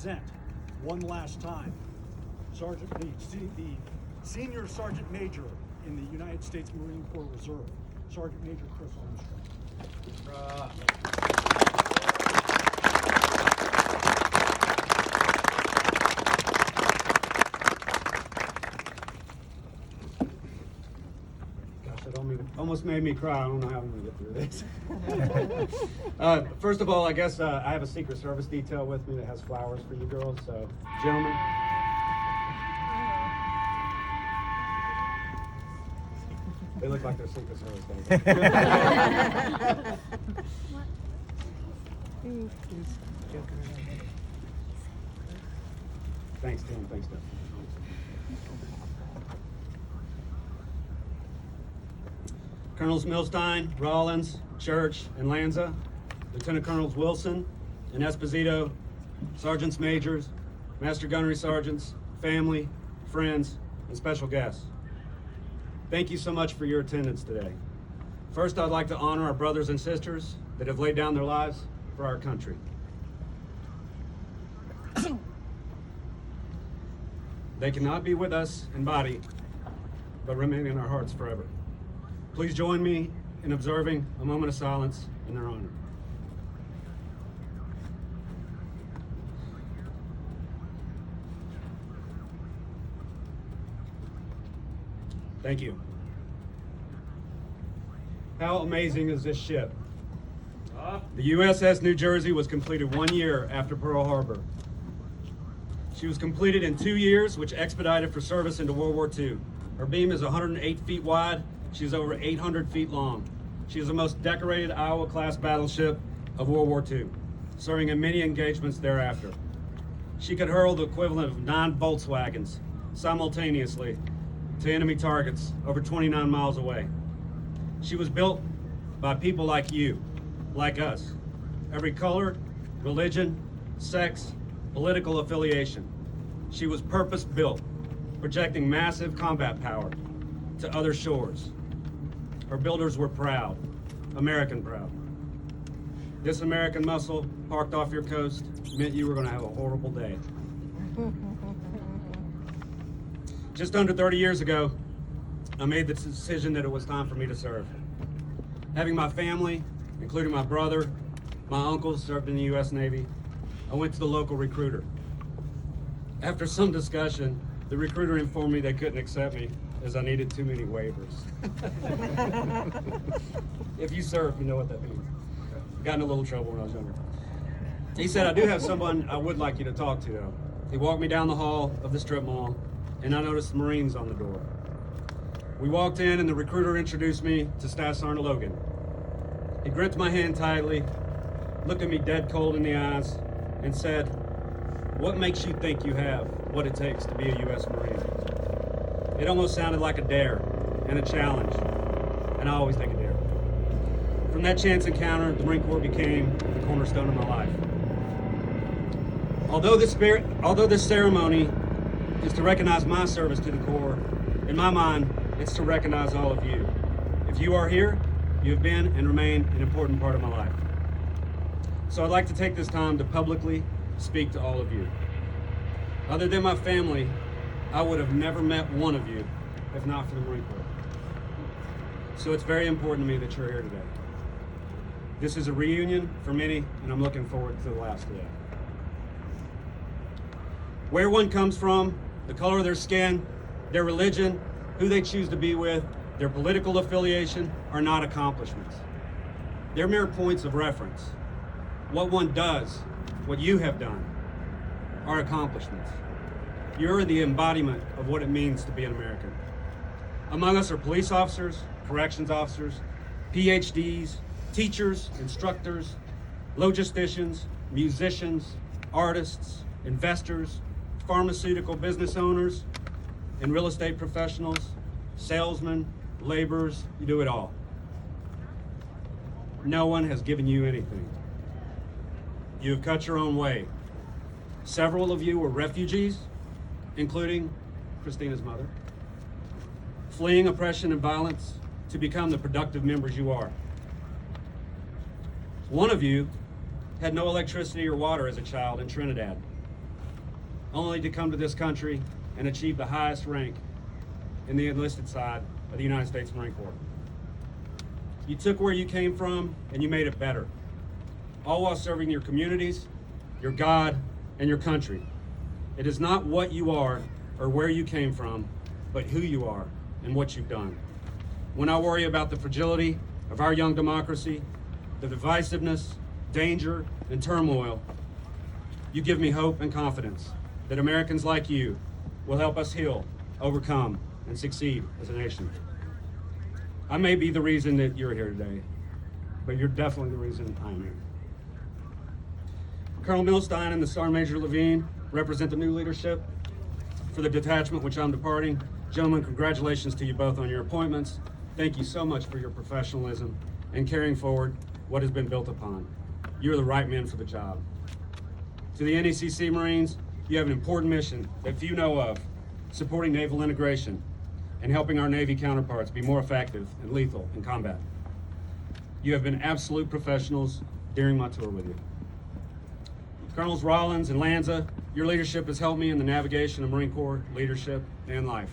present one last time the Senior Sergeant Major in the United States Marine Corps Reserve, Sergeant Major Chris Armstrong. Almost made me cry. I don't know how I'm gonna get through this. First of all, I guess I have a Secret Service detail with me that has flowers for you girls. So, gentlemen. They look like they're Secret Service guys. Thanks, Tim. Thanks, Tim. Colonels Milstein, Rollins, Church, and Lanza, Lieutenant Colonels Wilson and Esposito, Sergeants Majors, Master Gunnery Sergeants, family, friends, and special guests. Thank you so much for your attendance today. First, I'd like to honor our brothers and sisters that have laid down their lives for our country. They cannot be with us in body, but remain in our hearts forever. Please join me in observing a moment of silence in their honor. Thank you. How amazing is this ship? The USS New Jersey was completed 1 year after Pearl Harbor. She was completed in 2 years, which expedited for service into World War II. Her beam is 108 feet wide. She's over 800 feet long. She is the most decorated Iowa-class battleship of World War II, serving in many engagements thereafter. She could hurl the equivalent of 9 Volkswagens simultaneously to enemy targets over 29 miles away. She was built by people like you, like us, every color, religion, sex, political affiliation. She was purpose-built, projecting massive combat power to other shores. Her builders were proud, American proud. This American muscle parked off your coast meant you were going to have a horrible day. Just under 30 years ago, I made the decision that it was time for me to serve. Having my family, including my brother, my uncle served in the U.S. Navy, I went to the local recruiter. After some discussion, the recruiter informed me they couldn't accept me as I needed too many waivers. If you serve, you know what that means. Got in a little trouble when I was younger. He said, I do have someone I would like you to talk to, though. He walked me down the hall of the strip mall, and I noticed the Marines on the door. We walked in, and the recruiter introduced me to Staff Sergeant Logan. He gripped my hand tightly, looked at me dead cold in the eyes, and said, what makes you think you have what it takes to be a U.S. Marine? It almost sounded like a dare and a challenge, and I always take a dare. From that chance encounter, the Marine Corps became the cornerstone of my life. Although this ceremony is to recognize my service to the Corps, in my mind, it's to recognize all of you. If you are here, you have been and remain an important part of my life. So I'd like to take this time to publicly speak to all of you. Other than my family, I would have never met one of you if not for the Marine Corps. So it's very important to me that you're here today. This is a reunion for many, and I'm looking forward to the last day. Where one comes from, the color of their skin, their religion, who they choose to be with, their political affiliation are not accomplishments. They're mere points of reference. What one does, what you have done, are accomplishments. You're the embodiment of what it means to be an American. Among us are police officers, corrections officers, PhDs, teachers, instructors, logisticians, musicians, artists, investors, pharmaceutical business owners, and real estate professionals, salesmen, laborers, you do it all. No one has given you anything. You have cut your own way. Several of you were refugees, including Christina's mother, fleeing oppression and violence to become the productive members you are. One of you had no electricity or water as a child in Trinidad. only to come to this country and achieve the highest rank in the enlisted side of the United States Marine Corps. You took where you came from and you made it better, all while serving your communities, your God, and your country. It is not what you are or where you came from, but who you are and what you've done. When I worry about the fragility of our young democracy, the divisiveness, danger, and turmoil, you give me hope and confidence that Americans like you will help us heal, overcome, and succeed as a nation. I may be the reason that you're here today, but you're definitely the reason I'm here. Colonel Milstein and the Sergeant Major Levine represent the new leadership for the detachment which I'm departing. Gentlemen, congratulations to you both on your appointments. Thank you so much for your professionalism and carrying forward what has been built upon. You're the right men for the job. To the NECC Marines, you have an important mission that few know of, supporting naval integration and helping our Navy counterparts be more effective and lethal in combat. You have been absolute professionals during my tour with you. Colonels Rollins and Lanza, your leadership has helped me in the navigation of Marine Corps leadership and life.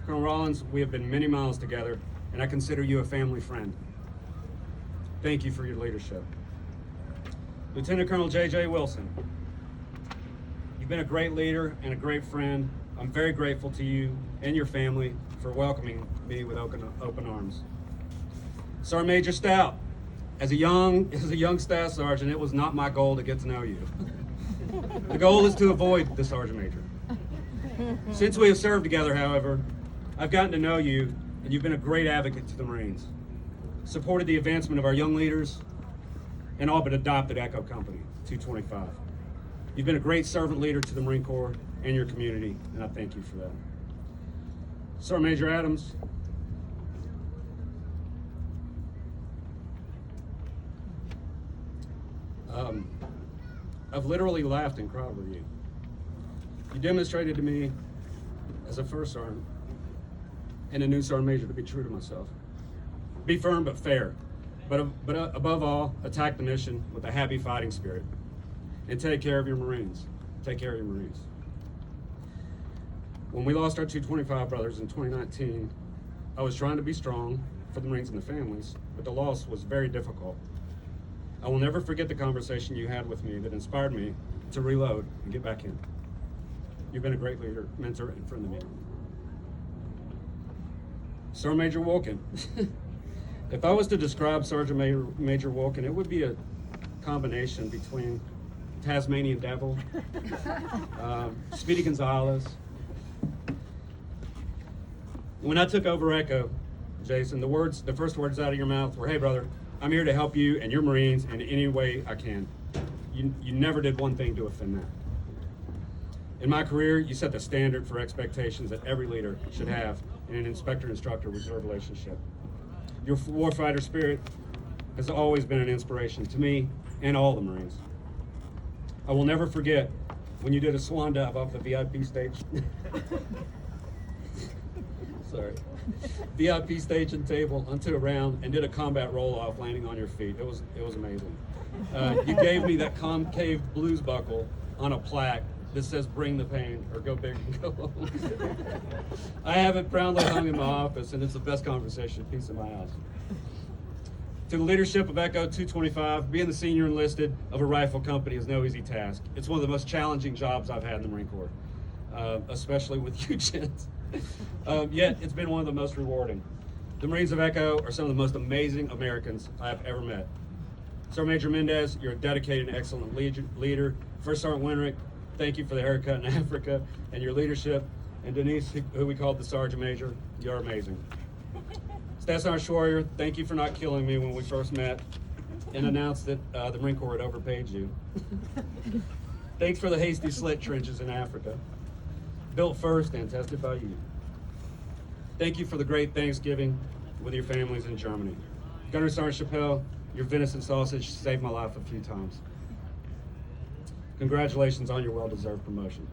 Colonel Rollins, we have been many miles together, and I consider you a family friend. Thank you for your leadership. Lieutenant Colonel J.J. Wilson, you've been a great leader and a great friend. I'm very grateful to you and your family for welcoming me with open arms. Sergeant Major Stout, as a young staff sergeant, it was not my goal to get to know you. The goal is to avoid the sergeant major. Since we have served together, however, I've gotten to know you, and you've been a great advocate to the Marines, supported the advancement of our young leaders, and all but adopted Echo Company 225. You've been a great servant leader to the Marine Corps and your community, and I thank you for that. Sergeant Major Adams, I've literally laughed and cried with you. You demonstrated to me as a first sergeant and a new sergeant major to be true to myself. Be firm but fair, but above all, attack the mission with a happy fighting spirit and take care of your Marines. Take care of your Marines. When we lost our 225 brothers in 2019, I was trying to be strong for the Marines and the families, but the loss was very difficult. I will never forget the conversation you had with me that inspired me to reload and get back in. You've been a great leader, mentor, and friend to me. Sergeant Major Wolkin. If I was to describe Sergeant Major Wolkin, it would be a combination between Tasmanian Devil, Speedy Gonzalez. When I took over Echo, Jason, the first words out of your mouth were, "Hey brother, I'm here to help you and your Marines in any way I can." You never did one thing to offend that. In my career, you set the standard for expectations that every leader should have in an inspector-instructor reserve relationship. Your warfighter spirit has always been an inspiration to me and all the Marines. I will never forget when you did a swan dive off the VIP stage. Sorry. VIP stage and table onto a round and did a combat roll-off landing on your feet. It was amazing. You gave me that concave blues buckle on a plaque that says "Bring the pain" or "Go big and go home." I have it proudly hung in my office, and it's the best conversation piece in my house. To the leadership of Echo 225, being the senior enlisted of a rifle company is no easy task. It's one of the most challenging jobs I've had in the Marine Corps, especially with you gents. Yet it's been one of the most rewarding. The Marines of Echo are some of the most amazing Americans I've ever met. Sergeant Major Mendez, you're a dedicated and excellent leader. First Sergeant Winterick, thank you for the haircut in Africa and your leadership. And Denise, who we called the Sergeant Major, you're amazing. Staff Sergeant Schwarrier, thank you for not killing me when we first met and announced that the Marine Corps had overpaid you. Thanks for the hasty slit trenches in Africa, built first and tested by you. Thank you for the great Thanksgiving with your families in Germany. Gunnery Sergeant Chappelle, your venison sausage saved my life a few times. Congratulations on your well-deserved promotion.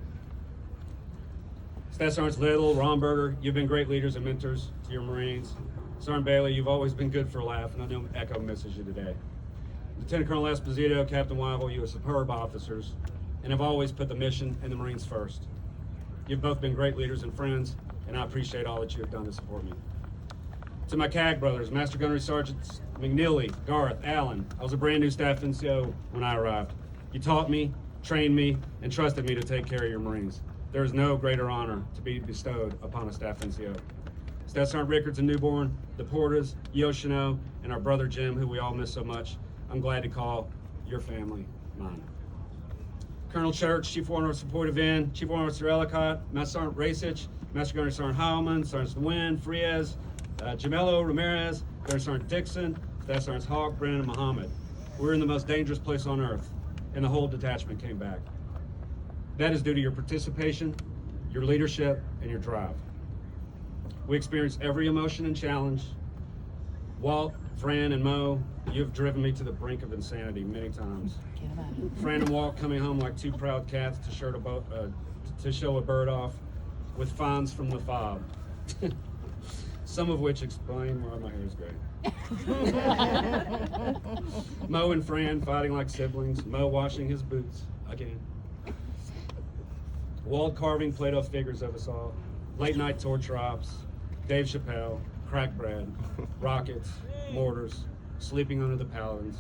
Staff Sergeants Little, Romberger, you've been great leaders and mentors to your Marines. Sergeant Bailey, you've always been good for a laugh, and I know Echo misses you today. Lieutenant Colonel Esposito, Captain Weibel, you are superb officers and have always put the mission and the Marines first. You've both been great leaders and friends, and I appreciate all that you have done to support me. To my CAG brothers, Master Gunnery Sergeants McNeely, Garth, Allen, I was a brand new staff NCO when I arrived. You taught me, trained me, and trusted me to take care of your Marines. There is no greater honor to be bestowed upon a staff NCO. Staff Sergeant Rickards and Newborn, the Portas, Yoshino, and our brother Jim, who we all miss so much, I'm glad to call your family mine. Colonel Church, Chief Warrant Officer Poitevin, Chief Warrant Officer Ellicott, Master Sergeant Racich, Master Gunnery Sergeant Heilman, Sergeant Nguyen, Frias, Jamello, Ramirez, Gunnery Sergeant Dixon, Staff Sergeants Hawk, Brennan, and Muhammad. We're in the most dangerous place on earth, and the whole detachment came back. That is due to your participation, your leadership, and your drive. We experienced every emotion and challenge. Walt, Fran, and Mo, you have driven me to the brink of insanity many times. Fran and Walt coming home like two proud cats to show a bird off with fawns from the fob. Some of which explain why my hair is gray. Mo and Fran fighting like siblings, Mo washing his boots again. Walt carving Play-Doh figures of us all, late night torture ops, Dave Chappelle, crack bread, rockets, mortars, sleeping under the paladins,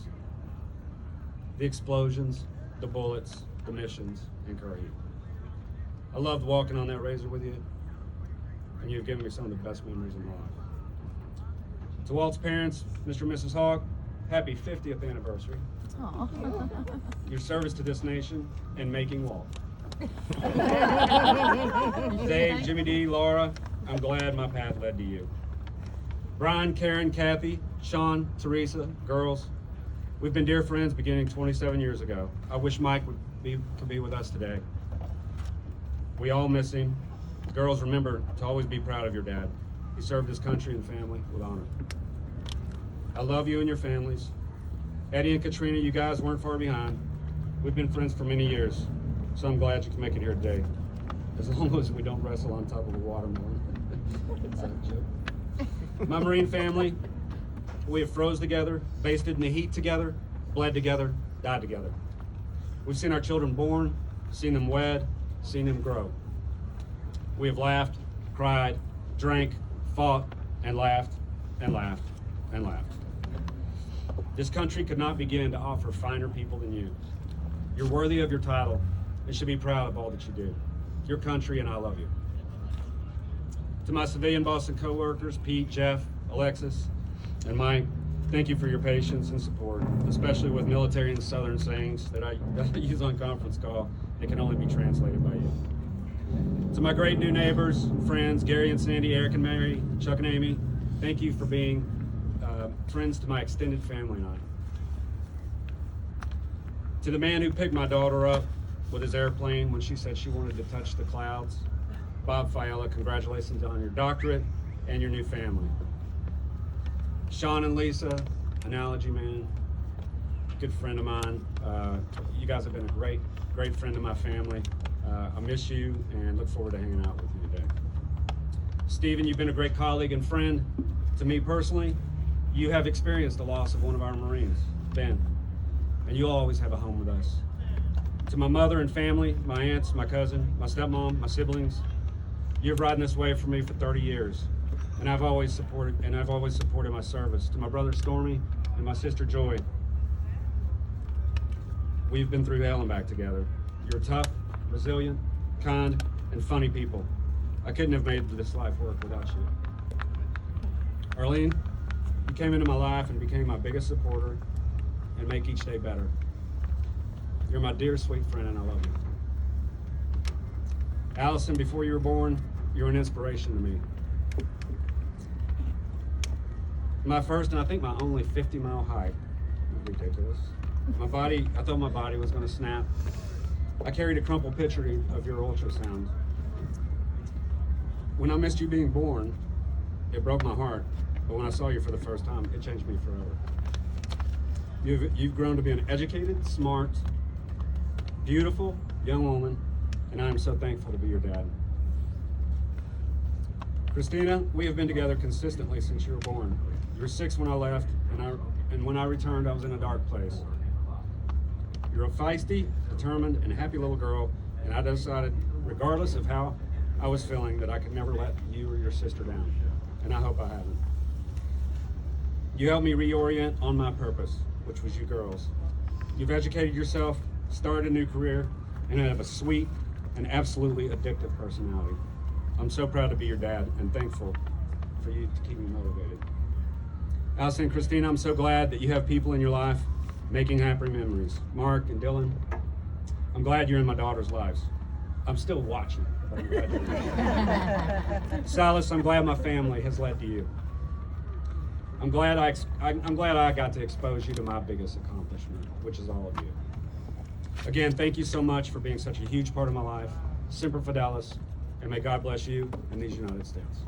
the explosions, the bullets, the missions, and Curry. I loved walking on that razor with you, and you've given me some of the best memories of my life. To Walt's parents, Mr. and Mrs. Hawk, happy 50th anniversary. Aww. Your service to this nation and making Walt. Dave, Jimmy D, Laura, I'm glad my path led to you. Brian, Karen, Kathy, Sean, Teresa, girls, we've been dear friends beginning 27 years ago. I wish Mike could be with us today. We all miss him. Girls, remember to always be proud of your dad. He served his country and family with honor. I love you and your families. Eddie and Katrina, you guys weren't far behind. We've been friends for many years, so I'm glad you can make it here today. As long as we don't wrestle on top of a watermelon. That's a joke. My Marine family, we have froze together, basted in the heat together, bled together, died together. We've seen our children born, seen them wed, seen them grow. We have laughed, cried, drank, fought, and laughed, and laughed, and laughed. This country could not begin to offer finer people than you. You're worthy of your title and should be proud of all that you do. Your country, and I love you. To my civilian boss and coworkers, Pete, Jeff, Alexis, and Mike, thank you for your patience and support, especially with military and Southern sayings that I use on conference call that can only be translated by you. To my great new neighbors, friends, Gary and Sandy, Eric and Mary, Chuck and Amy, thank you for being friends to my extended family and I. To the man who picked my daughter up with his airplane when she said she wanted to touch the clouds, Bob Fiala, congratulations on your doctorate and your new family. Sean and Lisa, Analogy Man, good friend of mine. You guys have been a great friend of my family. I miss you and look forward to hanging out with you today. Stephen, you've been a great colleague and friend to me personally. You have experienced the loss of one of our Marines, Ben, and you'll always have a home with us. To my mother and family, my aunts, my cousin, my stepmom, my siblings, you've ridden this wave for me for 30 years, and I've always supported my service. To my brother Stormy and my sister Joy, we've been through hell and back together. You're tough, resilient, kind, and funny people. I couldn't have made this life work without you. Arlene, you came into my life and became my biggest supporter and make each day better. You're my dear, sweet friend, and I love you. Allison, before you were born, you were an inspiration to me. My first and I think my only 50-mile hike. Ridiculous. I thought my body was going to snap. I carried a crumpled picture of your ultrasound. When I missed you being born, it broke my heart. But when I saw you for the first time, it changed me forever. You've grown to be an educated, smart, beautiful young woman, and I am so thankful to be your dad. Christina, we have been together consistently since you were born. You were 6 when I left, and when I returned, I was in a dark place. You're a feisty, determined, and happy little girl, and I decided, regardless of how I was feeling, that I could never let you or your sister down, and I hope I haven't. You helped me reorient on my purpose, which was you girls. You've educated yourself, started a new career, and have a sweet and absolutely addictive personality. I'm so proud to be your dad and thankful for you to keep me motivated. Allison and Christina, I'm so glad that you have people in your life making happy memories. Mark and Dylan, I'm glad you're in my daughter's lives. I'm still watching, but I'm glad you're in. Silas, I'm glad my family has led to you. I'm glad I got to expose you to my biggest accomplishment, which is all of you. Again, thank you so much for being such a huge part of my life. Semper Fidelis, and may God bless you and these United States.